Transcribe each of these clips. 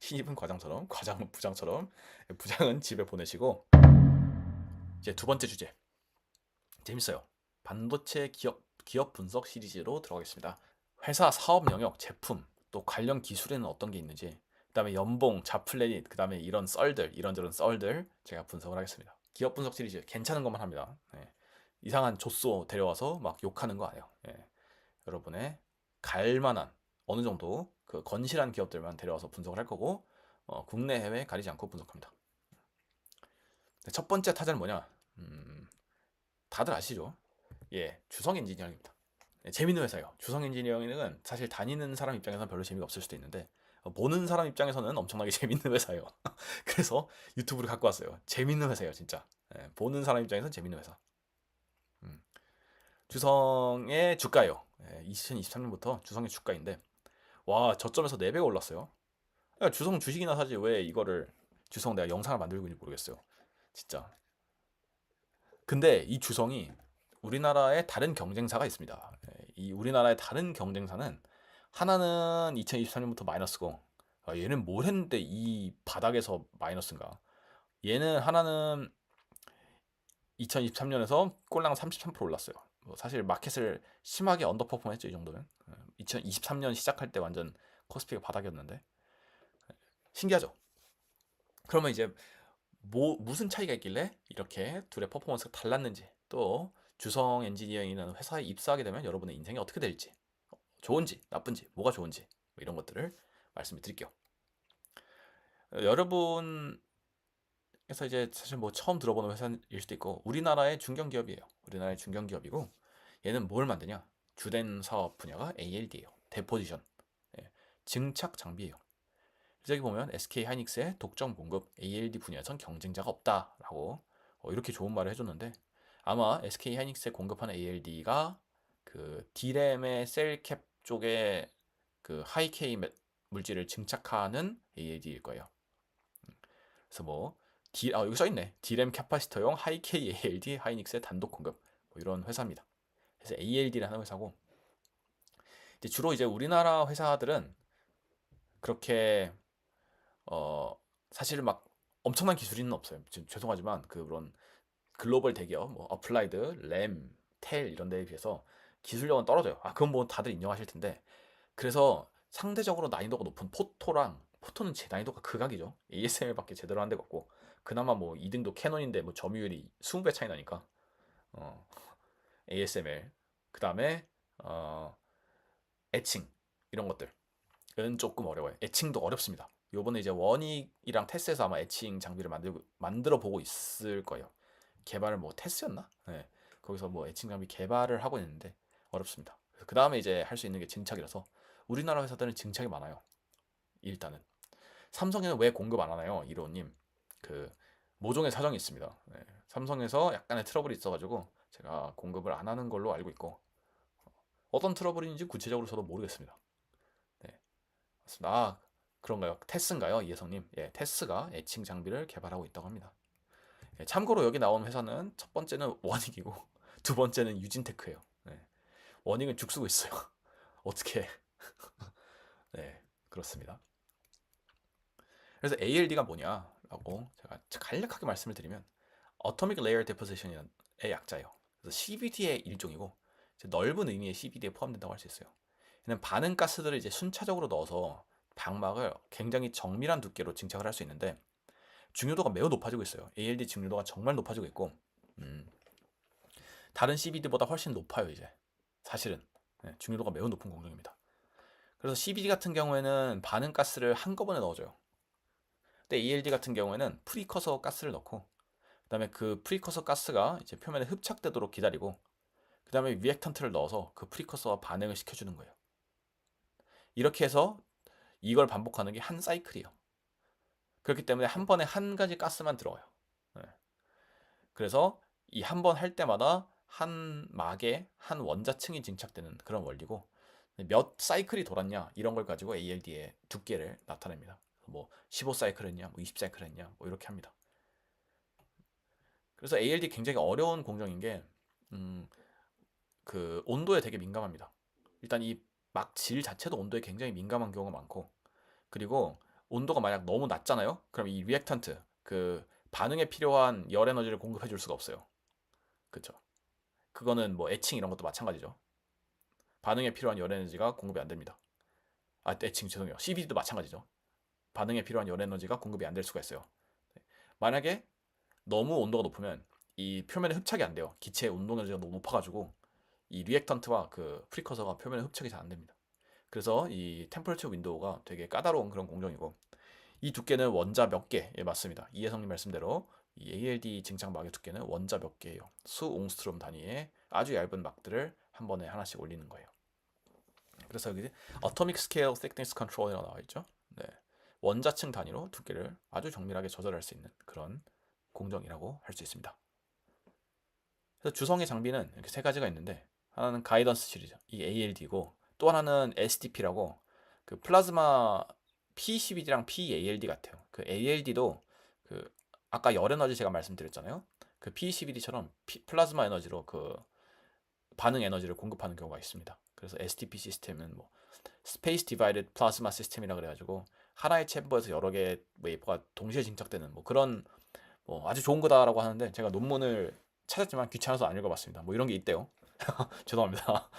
신입은 과장처럼, 과장은 부장처럼, 부장은 집에 보내시고, 이제 두 번째 주제 재밌어요. 반도체 기업 분석 시리즈로 들어가겠습니다. 회사 사업 영역, 제품, 또 관련 기술에는 어떤 게 있는지, 그다음에 연봉, 잡플래닛, 그다음에 이런 썰들, 이런저런 썰들 제가 분석을 하겠습니다. 기업 분석 시리즈 괜찮은 것만 합니다. 예. 이상한 조쏘 데려와서 막 욕하는 거 아니에요. 예. 여러분의 갈만한 어느 정도 그 건실한 기업들만 데려와서 분석을 할 거고, 국내 해외 가리지 않고 분석합니다. 첫 번째 타자는 뭐냐? 다들 아시죠? 예, 주성 엔지니어링입니다. 예, 재밌는 회사예요. 주성 엔지니어링은 사실 다니는 사람 입장에서는 별로 재미가 없을 수도 있는데, 보는 사람 입장에서는 엄청나게 재밌는 회사예요. 그래서 유튜브를 갖고 왔어요. 재밌는 회사예요, 진짜. 예, 보는 사람 입장에서는 재밌는 회사. 음, 주성의 주가예요. 예, 2023년부터 주성의 주가인데, 와, 저점에서 4배가 올랐어요. 야, 주성 주식이나 사지 왜 이거를 주성 내가 영상을 만들고 있는지 모르겠어요. 진짜. 근데 이 주성이 우리나라에 다른 경쟁사가 있습니다. 예, 이 우리나라의 다른 경쟁사는 하나는 2023년부터 마이너스고, 얘는 뭘 했는데 이 바닥에서 마이너스인가? 얘는 하나는 2023년에서 꼴랑 33% 올랐어요. 뭐 사실 마켓을 심하게 언더퍼폼했죠, 이 정도면. 2023년 시작할 때 완전 코스피가 바닥이었는데 신기하죠. 그러면 이제 무슨 차이가 있길래 이렇게 둘의 퍼포먼스가 달랐는지, 또 주성 엔지니어링이라는 회사에 입사하게 되면 여러분의 인생이 어떻게 될지, 좋은지 나쁜지 뭐가 좋은지, 뭐 이런 것들을 말씀을 드릴게요. 여러분에서 이제 사실 뭐 처음 들어보는 회사일 수도 있고, 우리나라의 중견기업이에요. 우리나라의 중견기업이고, 얘는 뭘 만드냐? 주된 사업 분야가 ALD예요. 데포지션, 예, 증착 장비예요. 그래서 여기 보면 SK 하이닉스의 독점 공급 ALD 분야에선 경쟁자가 없다라고 이렇게 좋은 말을 해줬는데, 아마 SK 하이닉스에 공급하는 ALD가 그 D램의 셀캡 쪽에 그 하이K 물질을 증착하는 ALD일 거예요. 그래서 뭐 여기 써 있네. D램 캐파시터용 하이K ALD 하이닉스의 단독 공급, 뭐 이런 회사입니다. 그래서 ALD라는 회사고, 주로 이제 우리나라 회사들은 그렇게 어 사실 막 엄청난 기술인은 없어요. 죄송하지만 그런 글로벌 대기업, 뭐 어플라이드, 램, 텔 이런 데에 비해서 기술력은 떨어져요. 아, 그건 뭐 다들 인정하실 텐데, 그래서 상대적으로 난이도가 높은 포토는 제 난이도가 극악이죠. ASMR밖에 제대로 한 데가 없고, 그나마 뭐 2등도 캐논인데 뭐 점유율이 20배 차이 나니까 어, ASMR, 그 다음에 어, 애칭 이런 것들은 조금 어려워요. 애칭도 어렵습니다. 요번에 이제 원익이랑 테스에서 아마 애칭 장비를 만들어 보고 있을 거예요. 개발을 뭐 테스였나? 네. 거기서 뭐 애칭 장비 개발을 하고 있는데 어렵습니다. 그 다음에 이제 할 수 있는 게 증착이라서 우리나라 회사들은 증착이 많아요. 일단은 삼성에는 왜 공급 안 하나요, 이로님? 그 모종의 사정이 있습니다. 네. 삼성에서 약간의 트러블이 있어가지고 제가 공급을 안 하는 걸로 알고 있고, 어떤 트러블인지 구체적으로 저도 모르겠습니다. 네, 맞습니다. 아, 그런가요? 테스인가요, 이혜성님? 예, 테스가 애칭 장비를 개발하고 있다고 합니다. 예, 참고로 여기 나온 회사는 첫 번째는 원익이고 두 번째는 유진테크예요. 네, 원익은 죽쓰고 있어요. 어떻게? 네, 그렇습니다. 그래서 ALD가 뭐냐라고 제가 간략하게 말씀을 드리면, Atomic Layer Deposition의 약자예요. 그래서 CVD의 일종이고, 넓은 의미의 CVD에 포함된다고 할 수 있어요. 얘는 반응 가스들을 이제 순차적으로 넣어서 방막을 굉장히 정밀한 두께로 증착을 할 수 있는데, 중요도가 매우 높아지고 있어요. ALD 중요도가 정말 높아지고 있고, 음, 다른 CVD보다 훨씬 높아요. 이제 사실은 중요도가 매우 높은 공정입니다. 그래서 CVD 같은 경우에는 반응 가스를 한꺼번에 넣어줘요. 근데 ALD 같은 경우에는 프리커서 가스를 넣고, 그다음에 그 프리커서 가스가 이제 표면에 흡착되도록 기다리고, 그다음에 리액턴트를 넣어서 그 프리커서와 반응을 시켜주는 거예요. 이렇게 해서 이걸 반복하는 게 한 사이클이에요. 그렇기 때문에 한 번에 한 가지 가스만 들어가요. 네. 그래서 이 한 번 할 때마다 한 막에 한 원자층이 증착되는 그런 원리고, 몇 사이클이 돌았냐 이런 걸 가지고 ALD의 두께를 나타냅니다. 뭐 15사이클 했냐, 뭐 20사이클 했냐, 뭐 이렇게 합니다. 그래서 ALD 굉장히 어려운 공정인 게, 음, 그 온도에 되게 민감합니다. 일단 이 막 질 자체도 온도에 굉장히 민감한 경우가 많고, 그리고 온도가 만약 너무 낮잖아요. 그럼 이 리액턴트 그 반응에 필요한 열 에너지를 공급해 줄 수가 없어요. 그쵸? 그거는 뭐 애칭 이런 것도 마찬가지죠. 반응에 필요한 열 에너지가 공급이 안 됩니다. 아, 애칭 죄송해요. CVD도 마찬가지죠. 반응에 필요한 열 에너지가 공급이 안 될 수가 있어요. 만약에 너무 온도가 높으면 이 표면에 흡착이 안 돼요. 기체의 온도 에너지가 너무 높아가지고 이 리액턴트와 그 프리커서가 표면에 흡착이 잘 안 됩니다. 그래서 이 템퍼레처 윈도우가 되게 까다로운 그런 공정이고, 이 두께는 원자 몇 개, 예, 맞습니다. 이혜성님 말씀대로 이 ALD 증착 막의 두께는 원자 몇 개예요. 수 옹스트롬 단위의 아주 얇은 막들을 한 번에 하나씩 올리는 거예요. 그래서 여기 Atomic Scale Thickness Control이라고 나와 있죠. 네, 원자층 단위로 두께를 아주 정밀하게 조절할 수 있는 그런 공정이라고 할 수 있습니다. 그래서 주성의 장비는 이렇게 세 가지가 있는데, 하나는 가이던스 시리즈, 이 ALD고, 또 하나는 SDP라고 그 플라즈마 PCBD랑 PALD 같아요. 그 ALD도 그 아까 열 에너지 제가 말씀드렸잖아요. 그 PCBD처럼 플라즈마 에너지로 그 반응 에너지를 공급하는 경우가 있습니다. 그래서 SDP 시스템은 뭐 스페이스 디바이드 플라즈마 시스템이라 그래가지고 하나의 챔버에서 여러 개의 웨이퍼가 동시에 증착되는 뭐 그런 뭐 아주 좋은 거다라고 하는데, 제가 논문을 찾았지만 귀찮아서 안 읽어봤습니다. 뭐 이런 게 있대요. 죄송합니다.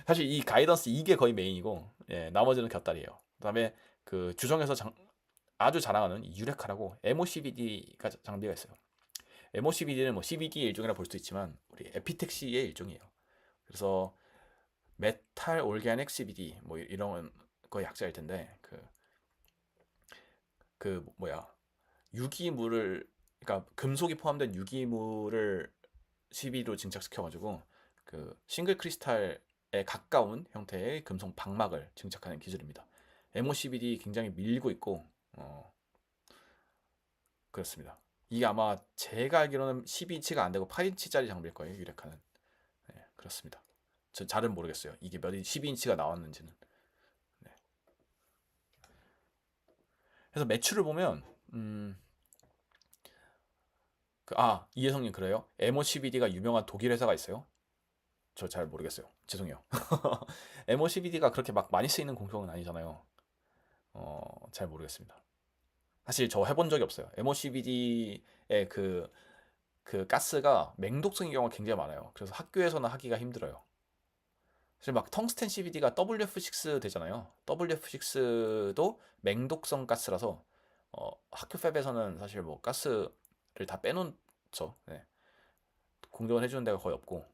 사실 이 가이던스 이게 거의 메인이고, 예, 나머지는 곁다리예요. 그다음에 그 주성에서 아주 자랑하는 이 유레카라고 MOCVD가 장비가 있어요. MOCVD는 뭐 CVD의 일종이라 볼 수도 있지만 우리 에피텍시의 일종이에요. 그래서 메탈 올게닉 CVD 뭐 이런 거 약자일 텐데, 그 뭐야, 유기물을, 그러니까 금속이 포함된 유기물을 CVD로 증착시켜가지고 그 싱글 크리스탈에 가까운 형태의 금속 방막을 증착하는 기술입니다. MOCVD 굉장히 밀고 있고, 그렇습니다. 이게 아마 제가 알기로는 12인치가 안 되고 8인치짜리 장비일 거예요, 유레카는. 네, 그렇습니다. 저 잘은 모르겠어요. 이게 몇 12인치가 나왔는지는. 네. 그래서 매출을 보면 이혜성님 그래요? MOCVD가 유명한 독일 회사가 있어요? 저 잘 모르겠어요. 죄송해요. MOCVD가 그렇게 막 많이 쓰이는 공정은 아니잖아요. 잘 모르겠습니다. 사실 저 해본 적이 없어요. MOCVD의 그 가스가 맹독성인 경우가 굉장히 많아요. 그래서 학교에서는 하기가 힘들어요. 사실 막 텅스텐 CVD가 WF6 되잖아요. WF6도 맹독성 가스라서 학교 팹에서는 사실 뭐 가스를 다 빼놓죠. 네. 공정을 해주는 데가 거의 없고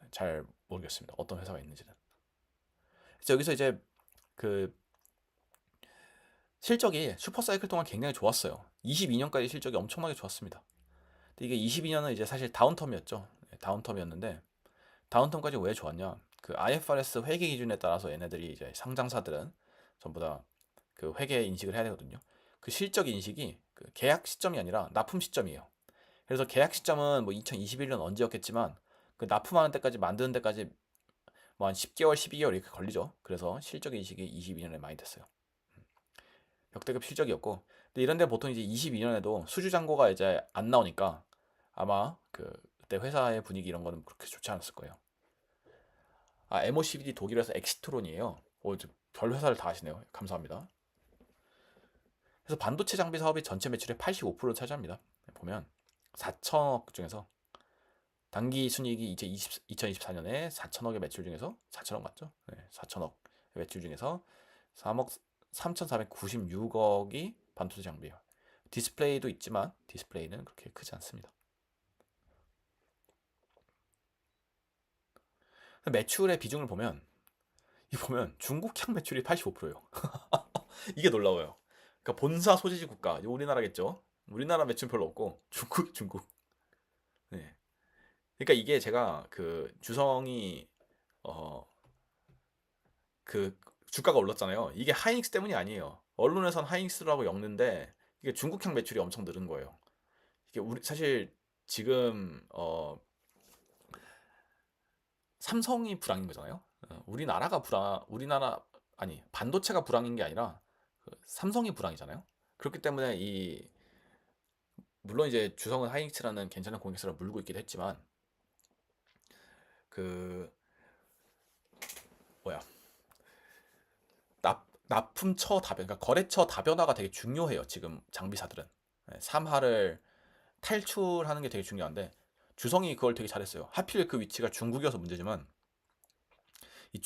잘 모르겠습니다. 어떤 회사가 있는지는. 그래서 여기서 이제 그 실적이 슈퍼사이클 동안 굉장히 좋았어요. 22년까지 실적이 엄청나게 좋았습니다. 근데 이게 22년은 이제 사실 다운텀이었죠. 네, 다운텀이었는데, 다운텀까지 왜 좋았냐? 그 IFRS 회계 기준에 따라서 얘네들이 이제 상장사들은 전부 다 그 회계 인식을 해야 되거든요. 그 실적 인식이 그 계약 시점이 아니라 납품 시점이에요. 그래서 계약 시점은 뭐 2021년 언제였겠지만 그 납품하는 데까지 만드는 데까지 뭐 한 10개월, 12개월 이렇게 걸리죠. 그래서 실적 인식이 22년에 많이 됐어요. 역대급 실적이었고, 근데 이런 데 보통 이제 22년에도 수주 잔고가 이제 안 나오니까 아마 그때 회사의 분위기 이런 거는 그렇게 좋지 않았을 거예요. MOCVD 독일에서 엑시트론이에요. 별 회사를 다 하시네요. 감사합니다. 그래서 반도체 장비 사업이 전체 매출의 85%를 차지합니다. 보면 4천억 중에서 단기 순이익이 2024년에 4천억의 매출 중에서 4천억 맞죠? 네, 4천억 매출 중에서 3억 3,496억이 반도체 장비예요. 디스플레이도 있지만 디스플레이는 그렇게 크지 않습니다. 매출의 비중을 보면 중국향 매출이 85%예요. 이게 놀라워요. 그러니까 본사 소재지 국가 우리나라겠죠. 우리나라 매출 별로 없고 중국. 네. 그러니까 이게 제가 그 주성이 어 그 주가가 올랐잖아요. 이게 하이닉스 때문이 아니에요. 언론에선 하이닉스라고 엮는데 이게 중국향 매출이 엄청 늘은 거예요. 이게 우리 사실 지금 삼성이 불황인 거잖아요. 우리나라 아니 반도체가 불황인 게 아니라 그 삼성이 불황이잖아요. 그렇기 때문에 이 물론 이제 주성은 하이닉스라는 괜찮은 고객사를 물고 있기도 했지만 그 뭐야 납품처 다변, 그러니까 거래처 다변화가 되게 중요해요. 지금 장비사들은. 예, 삼하를 탈출하는 게 되게 중요한데 주성이 그걸 되게 잘했어요. 하필 그 위치가 중국이어서 문제지만 이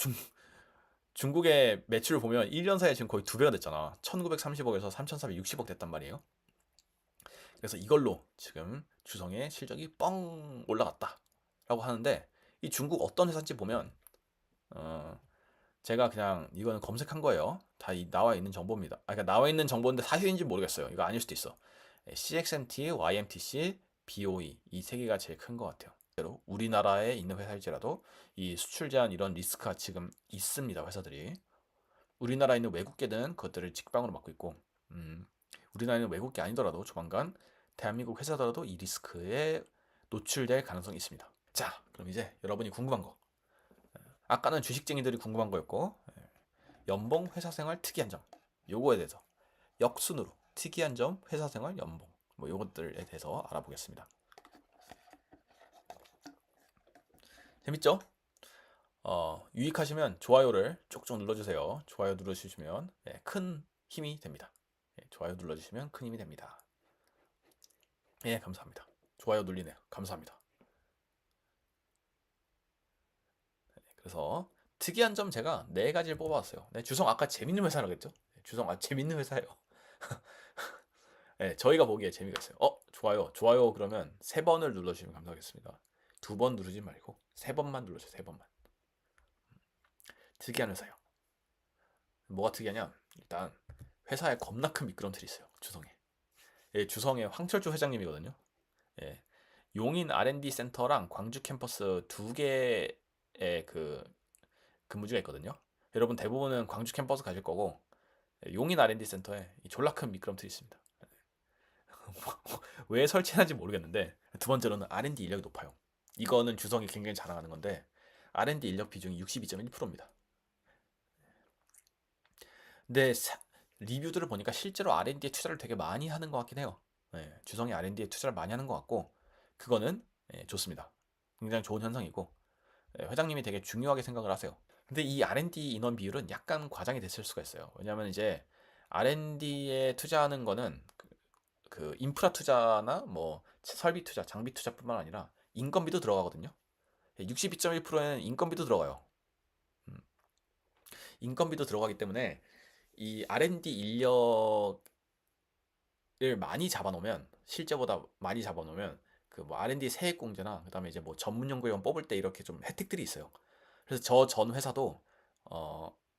중국의 매출을 보면 1년 사이에 지금 거의 2배가 됐잖아. 1930억에서 3460억 됐단 말이에요. 그래서 이걸로 지금 주성의 실적이 뻥 올라갔다라고 하는데 이 중국 어떤 회사인지 보면 어, 제가 그냥 이거는 검색한 거예요. 다 나와 있는 정보입니다. 그러니까 나와 있는 정보인데 사실인지 모르겠어요. 이거 아닐 수도 있어. CXMT, YMTC, BOE 이 세 개가 제일 큰 것 같아요. 우리나라에 있는 회사일지라도 이 수출 제한 이런 리스크가 지금 있습니다. 회사들이 우리나라에 있는 외국계는 그것들을 직방으로 맡고 있고 우리나라에 있는 외국계 아니더라도 조만간 대한민국 회사더라도 이 리스크에 노출될 가능성이 있습니다. 자, 그럼 이제 여러분이 궁금한 거 아까는 주식쟁이들이 궁금한 거였고 연봉 회사생활 특이한 점 요거에 대해서 역순으로 특이한 점 회사생활 연봉 뭐 요것들에 대해서 알아보겠습니다. 재밌죠? 유익하시면 좋아요를 쪽쪽 눌러주세요. 좋아요 눌러주시면 큰 힘이 됩니다. 좋아요 눌러주시면 큰 힘이 됩니다. 예, 감사합니다. 좋아요 눌리네요. 감사합니다. 그래서 특이한 점 제가 4가지를 뽑아왔어요. 네, 주성 아까 재밌는 회사라고 했죠? 주성 재밌는 회사예요. 네, 저희가 보기에 재미가 있어요. 좋아요. 좋아요 그러면 3번을 눌러주시면 감사하겠습니다. 2번 누르지 말고 3번만 눌러주세요. 3번만. 특이한 회사요. 뭐가 특이하냐? 일단 회사에 겁나 큰 미끄럼틀이 있어요. 주성에. 예, 주성의 황철주 회장님이거든요. 예, 용인 R&D 센터랑 광주 캠퍼스 2개의 그 근무지가 있거든요. 여러분 대부분은 광주 캠퍼스 가실 거고 용인 R&D 센터에 졸라 큰 미끄럼틀이 있습니다. 왜 설치하는지 모르겠는데 두 번째로는 R&D 인력이 높아요. 이거는 주성이 굉장히 자랑하는 건데 R&D 인력 비중이 62.1%입니다. 근데 리뷰들을 보니까 실제로 R&D에 투자를 되게 많이 하는 것 같긴 해요. 주성이 R&D에 투자를 많이 하는 것 같고 그거는 좋습니다. 굉장히 좋은 현상이고 회장님이 되게 중요하게 생각을 하세요. 근데 이 R&D 인원 비율은 약간 과장이 됐을 수가 있어요. 왜냐하면 이제 R&D에 투자하는 거는 그 인프라 투자나 뭐 설비 투자, 장비 투자뿐만 아니라 인건비도 들어가거든요. 62.1%에는 인건비도 들어가요. 인건비도 들어가기 때문에 이 R&D 인력을 많이 잡아놓으면 실제보다 많이 잡아놓으면 그 뭐 R&D 세액 공제나 그다음에 이제 뭐 전문 연구원 뽑을 때 이렇게 좀 혜택들이 있어요. 그래서 저 전 회사도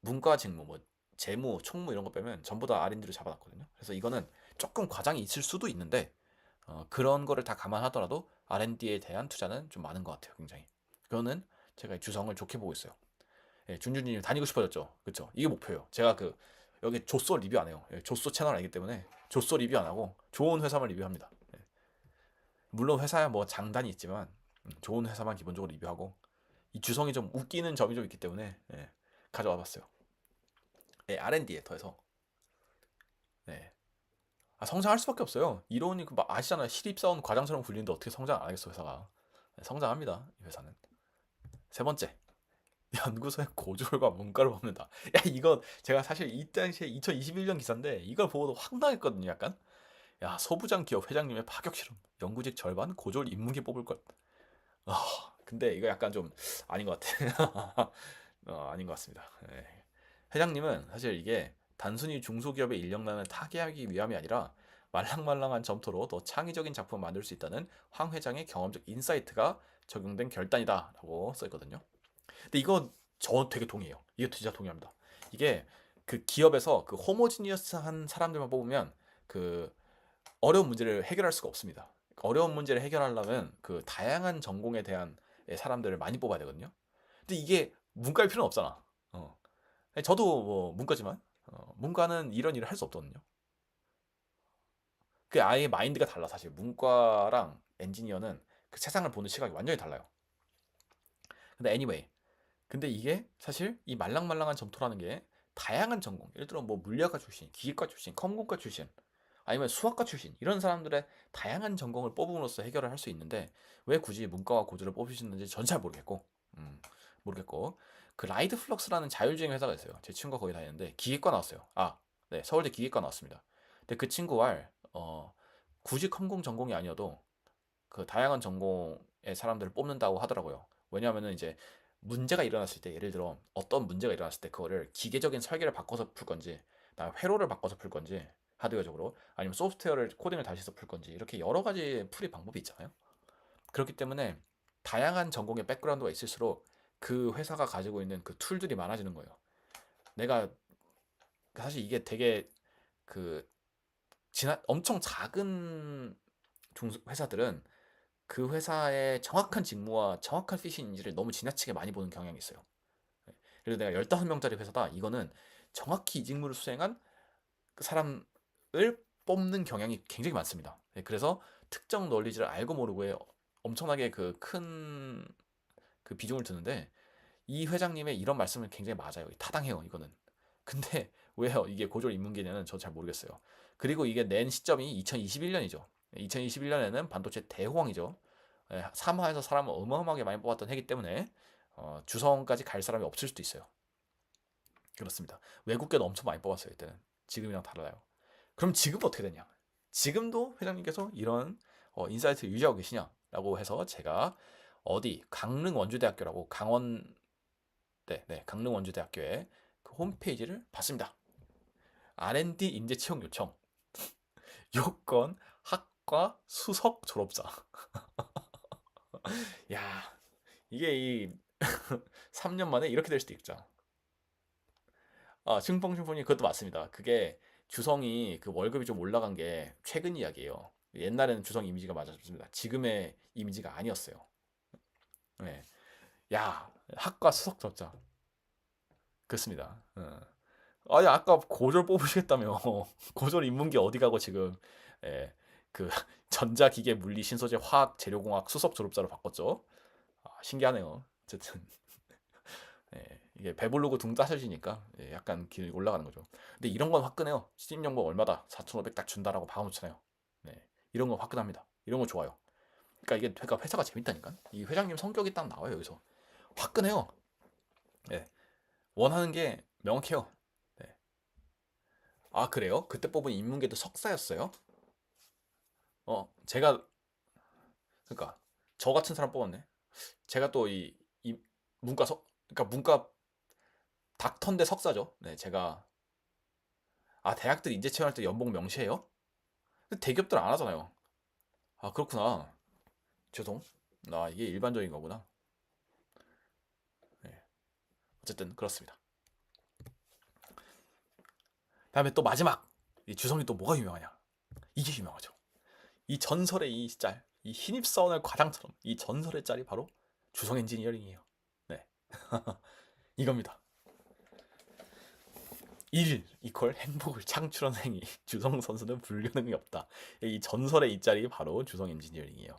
문과 직무 뭐 재무, 총무 이런 거 빼면 전부 다 R&D로 잡아놨거든요. 그래서 이거는 조금 과장이 있을 수도 있는데 그런 거를 다 감안하더라도 R&D에 대한 투자는 좀 많은 것 같아요. 굉장히. 그거는 제가 주성을 좋게 보고 있어요. 예, 준준님 다니고 싶어졌죠. 그렇죠? 이게 목표예요. 제가 여기 조쏘 리뷰 안 해요. 예, 조쏘 채널 아니기 때문에 조쏘 리뷰 안 하고 좋은 회사만 리뷰합니다. 예. 물론 회사야 뭐 장단이 있지만 좋은 회사만 기본적으로 리뷰하고 이 주성이 좀 웃기는 점이 좀 있기 때문에 가져와 봤어요. R&D에 더해서 성장할 수밖에 없어요. 이론이 아시잖아요. 신입사원 과장처럼 굴리는데 어떻게 성장 안 하겠어 회사가. 성장합니다. 이 회사는. 세 번째, 연구소의 고졸과 문과를 뽑는다. 야 이거 제가 사실 이 당시에 2021년 기사인데 이걸 보고도 황당했거든요. 약간 소부장 기업 회장님의 파격 실험, 연구직 절반 고졸 인문계 뽑을 것. 근데 이거 약간 좀 아닌 것 같아. 아닌 것 같습니다. 회장님은 사실 이게 단순히 중소기업의 인력난을 타개하기 위함이 아니라 말랑말랑한 점토로 더 창의적인 작품을 만들 수 있다는 황 회장의 경험적 인사이트가 적용된 결단이다라고 써있거든요. 근데 이거 저 되게 동의해요. 이거 진짜 동의합니다. 이게 그 기업에서 그 호모지니어스한 사람들만 뽑으면 그 어려운 문제를 해결할 수가 없습니다. 어려운 문제를 해결하려면 그 다양한 전공에 대한 사람들을 많이 뽑아야 되거든요. 근데 이게 문과일 필요는 없잖아. 저도 뭐 문과지만 문과는 이런 일을 할 수 없거든요. 그 아예 마인드가 달라 사실 문과랑 엔지니어는 그 세상을 보는 시각이 완전히 달라요. 근데 anyway 근데 이게 사실 이 말랑말랑한 점토라는 게 다양한 전공 예를 들어 뭐 물리학과 출신, 기계과 출신, 컴공과 출신 아니면 수학과 출신 이런 사람들의 다양한 전공을 뽑음으로써 해결을 할 수 있는데 왜 굳이 문과와 고졸을 뽑으시는지 전 잘 모르겠고 모르겠고 그 라이드 플럭스라는 자율주행 회사가 있어요. 제 친구가 거기 다니는데 기계과 나왔어요. 네, 서울대 기계과 나왔습니다. 근데 그 친구가 굳이 컴공 전공이 아니어도 그 다양한 전공의 사람들을 뽑는다고 하더라고요. 왜냐하면은 이제 문제가 일어났을 때, 예를 들어 어떤 문제가 일어났을 때 그거를 기계적인 설계를 바꿔서 풀 건지, 그다음에 회로를 바꿔서 풀 건지 하드웨어적으로, 아니면 소프트웨어를 코딩을 다시 해서 풀 건지, 이렇게 여러 가지 풀이 방법이 있잖아요. 그렇기 때문에 다양한 전공의 백그라운드가 있을수록 그 회사가 가지고 있는 그 툴들이 많아지는 거예요. 내가 사실 이게 되게 그 엄청 작은 회사들은 그 회사의 정확한 직무와 정확한 핏인지를 너무 지나치게 많이 보는 경향이 있어요. 그래서 내가 15명짜리 회사다. 이거는 정확히 이 직무를 수행한 그 사람을 뽑는 경향이 굉장히 많습니다. 그래서 특정 논리지를 알고 모르고에 엄청나게 그 큰 그 비중을 두는데, 이 회장님의 이런 말씀은 굉장히 맞아요. 타당해요, 이거는. 근데 왜요? 이게 고졸 인문계냐는 저 잘 모르겠어요. 그리고 이게 낸 시점이 2021년이죠. 2021년에는 반도체 대호황이죠. 3화에서 사람을 어마어마하게 많이 뽑았던 해기 때문에 주성까지 갈 사람이 없을 수도 있어요. 그렇습니다. 외국계도 엄청 많이 뽑았어요, 이때는. 지금이랑 달라요. 그럼 지금 어떻게 되냐? 지금도 회장님께서 이런 인사이트를 유지하고 계시냐라고 해서 제가 강릉 원주대학교라고 강릉 원주대학교의 그 홈페이지를 봤습니다. R&D 인재 채용 요청. 요건 학과 수석 졸업자. 야, 이게 이 3년 만에 이렇게 될 수도 있죠. 슝펑슝펑이 그것도 맞습니다. 그게 주성이 그 월급이 좀 올라간 게 최근 이야기예요. 옛날에는 주성 이미지가 맞았습니다. 지금의 이미지가 아니었어요. 네. 야, 학과 수석 졸업자. 그렇습니다. 아니, 아까 고졸 뽑으시겠다며. 고졸 인문계 어디 가고 지금, 예, 그 전자기계 물리 신소재 화학 재료공학 수석 졸업자로 바꿨죠. 신기하네요. 어쨌든 이게 배부르고 둥 따셔지니까 약간 기운이 올라가는 거죠. 근데 이런 건 화끈해요. 신입연봉 얼마다 4,500 딱 준다라고 박아놓잖아요. 네, 이런 건 화끈합니다. 이런 거 좋아요. 그러니까 회사가 재밌다니까. 이 회장님 성격이 딱 나와요, 여기서. 화끈해요. 네, 원하는 게 명확해요. 네. 그래요? 그때 뽑은 인문계도 석사였어요? 제가 그러니까 저 같은 사람 뽑았네. 제가 또 이 그러니까 문과 닥터인데 석사죠. 네, 제가 대학들 인재 채용할 때 연봉 명시해요? 근데 대기업들 안 하잖아요. 그렇구나. 죄송. 이게 일반적인 거구나. 네. 어쨌든 그렇습니다. 다음에 또 마지막. 이 주성이 또 뭐가 유명하냐? 이게 유명하죠. 이 전설의 이 짤, 이 신입사원을 과장처럼 이 전설의 짤이 바로 주성 엔지니어링이에요. 네, 이겁니다. 일 이퀄 행복을 창출하는 행위. 주성 선수는 불가능이 없다. 이 전설의 이 짤이 바로 주성 엔지니어링이에요.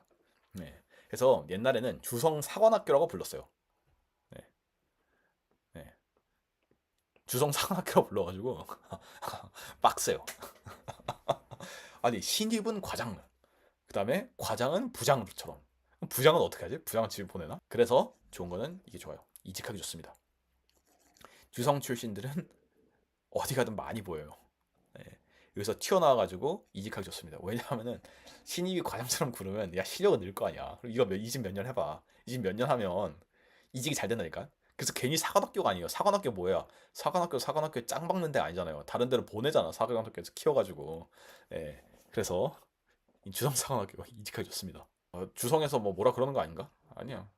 네. 그래서 옛날에는 주성 사관학교라고 불렀어요. 네. 네. 주성 사관학교라고 불러가지고 빡세요. 아니, 신입은 과장, 그 다음에 과장은 부장처럼. 부장은 어떻게 하지? 부장은 집에 보내나? 그래서 좋은 거는 이게 좋아요. 이직하기 좋습니다. 주성 출신들은 어디 가든 많이 보여요. 네. 여기서 튀어나와가지고 이직하기 좋습니다. 왜냐하면은 신입이 과장처럼 구르면 야, 실력은 늘 거 아니야. 그리고 이거 이직 몇 년 해봐. 이직 몇 년 하면 이직이 잘 된다니까. 그래서 괜히 사관학교가 아니에요. 사관학교 뭐야? 사관학교 짱 박는 데 아니잖아요. 다른 데로 보내잖아. 사관학교에서 키워가지고. 예. 그래서 이 주성사관학교가 이직하기 좋습니다. 주성에서 뭐 뭐라 그러는 거 아닌가? 아니야.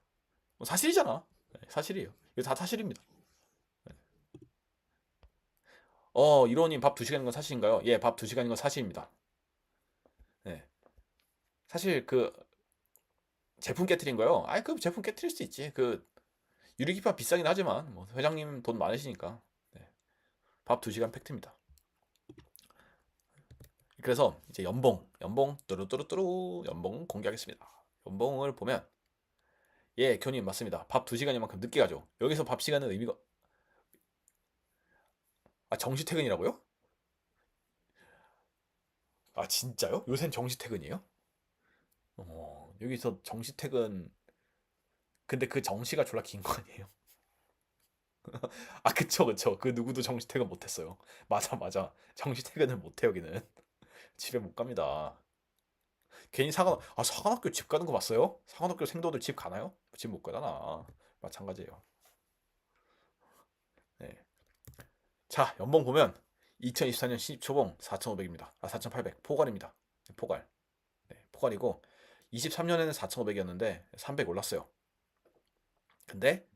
뭐 사실이잖아. 네, 사실이에요. 이거 다 사실입니다. 이론님 밥 2시간인 건 사실인가요? 예, 밥 2시간인 건 사실입니다. 네. 사실 그 제품 깨트린 거요. 그 제품 깨트릴 수 있지. 그 유리기판 비싸긴 하지만 뭐 회장님 돈 많으시니까. 네. 밥 2시간 팩트입니다. 그래서 이제 연봉 뚜루뚜루뚜루 연봉 공개하겠습니다. 연봉을 보면 교님 맞습니다. 밥 2시간인 만큼 늦게 가죠. 여기서 밥 시간은 의미가 정시 퇴근이라고요? 진짜요? 요샌 정시 퇴근이에요? 여기서 정시 퇴근 근데 그 정시가 졸라 긴 거 아니에요? 아, 그쵸, 그쵸. 그 누구도 정시 퇴근 못했어요. 맞아, 맞아. 정시 퇴근을 못해 여기는. 집에 못 갑니다. 괜히 사관학교 집 가는 거 봤어요? 사관학교 생도들 집 가나요? 집 못 가잖아. 마찬가지예요. 네. 자, 연봉 보면 2024년 신입 초봉 4,500입니다. 아, 4,800. 포괄입니다. 포괄. 네, 포괄이고 23년에는 4,500이었는데 300 올랐어요. 근데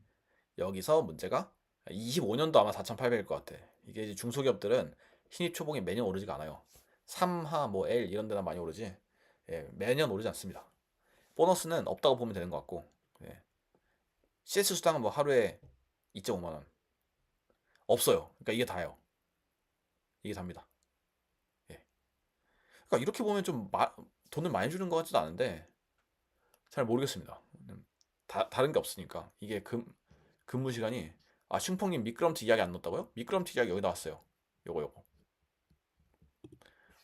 여기서 문제가 25년도 아마 4,800일 것 같아. 이게 이제 중소기업들은 신입 초봉이 매년 오르지가 않아요. 3하 뭐 L 이런 데나 많이 오르지. 예, 매년 오르지 않습니다. 보너스는 없다고 보면 되는 것 같고. 예. CS 수당은 뭐 하루에 2.5만 원. 없어요. 그러니까 이게 다예요. 이게 답니다. 예. 그러니까 이렇게 보면 좀 돈을 많이 주는 것 같지도 않은데 잘 모르겠습니다. 다른 게 없으니까. 이게 근무 시간이 슝펑님 미끄럼틀 이야기 안 넣었다고요? 미끄럼틀 이야기 여기 나왔어요. 요거.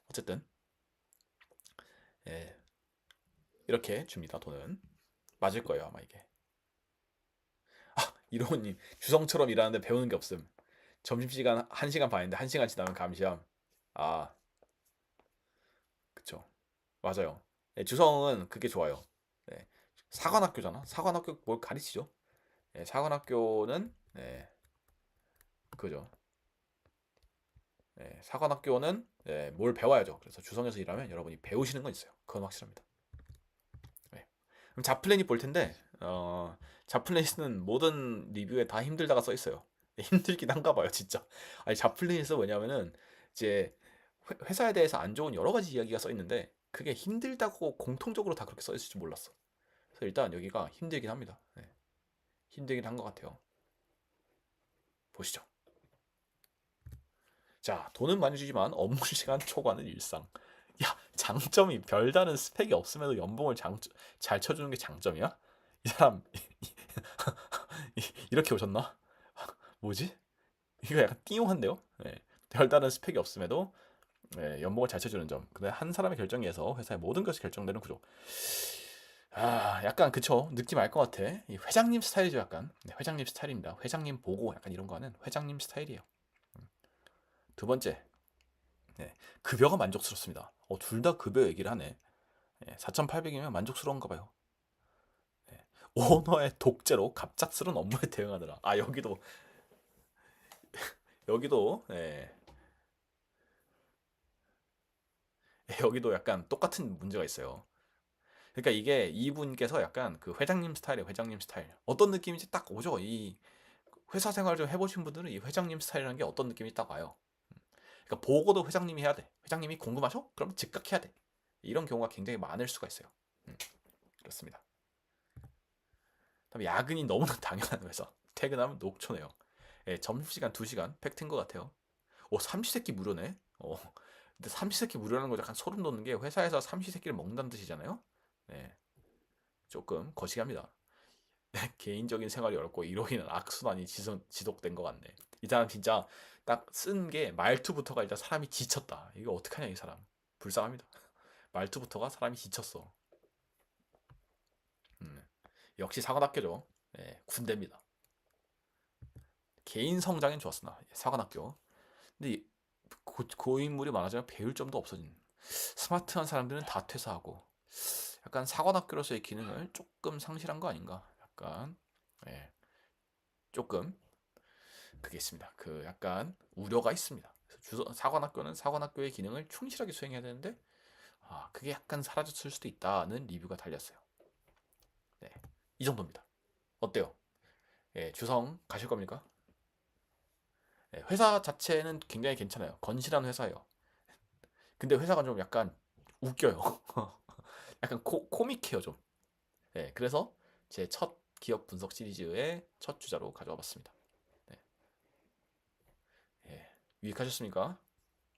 어쨌든 예. 이렇게 줍니다. 돈은 맞을 거예요 아마 이게. 이로우님 주성처럼 일하는데 배우는 게 없음. 점심시간 1시간 반인데 1시간 지나면 감시함. 아, 그쵸. 맞아요. 예, 주성은 그게 좋아요. 네. 사관학교잖아. 사관학교 뭘 가르치죠? 예, 사관학교는 그죠. 예, 사관학교는 뭘 배워야죠. 그래서 주성에서 일하면 여러분이 배우시는 건 있어요. 그건 확실합니다. 예. 그럼 자플랜이 볼 텐데 자플랜이는 모든 리뷰에 다 힘들다가 써 있어요. 힘들긴 한가 봐요, 진짜. 아니 자플랜에서 뭐냐면은 이제 회사에 대해서 안 좋은 여러 가지 이야기가 써 있는데 그게 힘들다고 공통적으로 다 그렇게 써 있을 줄 몰랐어. 그래서 일단 여기가 힘들긴 합니다. 네. 힘들긴 한 것 같아요. 보시죠. 자, 돈은 많이 주지만 업무 시간 초과는 일상. 야, 장점이 별다른 스펙이 없음에도 연봉을 잘 쳐주는 게 장점이야? 이 사람 이렇게 오셨나? 뭐지? 이거 약간 띵용한데요? 네. 별다른 스펙이 없음에도 연봉을 잘 쳐주는 점. 근데 한 사람의 결정에 의해서 회사의 모든 것이 결정되는 구조. 약간 그쵸. 느낌 알 것 같아. 이 회장님 스타일이죠, 약간. 네, 회장님 스타일입니다. 회장님 보고 약간 이런 거는 회장님 스타일이에요. 두 번째, 네, 급여가 만족스럽습니다. 둘 다 급여 얘기를 하네. 4,800이면 만족스러운가 봐요. 오너의 독재로 갑작스러운 업무에 대응하느라. 여기도 여기도 약간 똑같은 문제가 있어요. 그러니까 이게 이분께서 약간 그 회장님 스타일이에요. 회장님 스타일. 어떤 느낌인지 딱 오죠. 이 회사 생활 좀 해보신 분들은 이 회장님 스타일이라는 게 어떤 느낌이 딱 와요. 그러니까 보고도 회장님이 해야 돼. 회장님이 궁금하셔? 그럼 즉각 해야 돼. 이런 경우가 굉장히 많을 수가 있어요. 음, 그렇습니다. 다음에 야근이 너무나 당연한 회사. 퇴근하면 녹초네요. 점심시간 2시간 팩트인 것 같아요. 삼시세끼 무료네. 근데 삼시세끼 무료라는 거 약간 소름 돋는 게 회사에서 삼시세끼를 먹는다는 뜻이잖아요. 네, 조금 거시기합니다. 개인적인 생활이 어렵고 이로 인한 악순환이 지속된 것 같네. 이 사람 진짜 딱 쓴 게 말투부터가 일단 사람이 지쳤다. 이거 어떡하냐 이 사람. 불쌍합니다. 말투부터가 사람이 지쳤어. 음. 역시 사관학교죠. 군대입니다. 개인 성장엔 좋았으나 사관학교. 근데 고인물이 많아지면 배울 점도 없어진. 스마트한 사람들은 다 퇴사하고 약간 사관학교로서의 기능을 조금 상실한 거 아닌가? 약간 예, 조금 그게 있습니다. 그 약간 우려가 있습니다. 사관학교는 사관학교의 기능을 충실하게 수행해야 되는데 그게 약간 사라졌을 수도 있다는 리뷰가 달렸어요. 네, 이 정도입니다. 어때요? 주성 가실 겁니까? 회사 자체는 굉장히 괜찮아요. 건실한 회사예요. 근데 회사가 좀 약간 웃겨요. 약간 코믹해요 좀. 그래서 제 첫 기업 분석 시리즈의 첫 주자로 가져와 봤습니다. 네. 유익하셨습니까?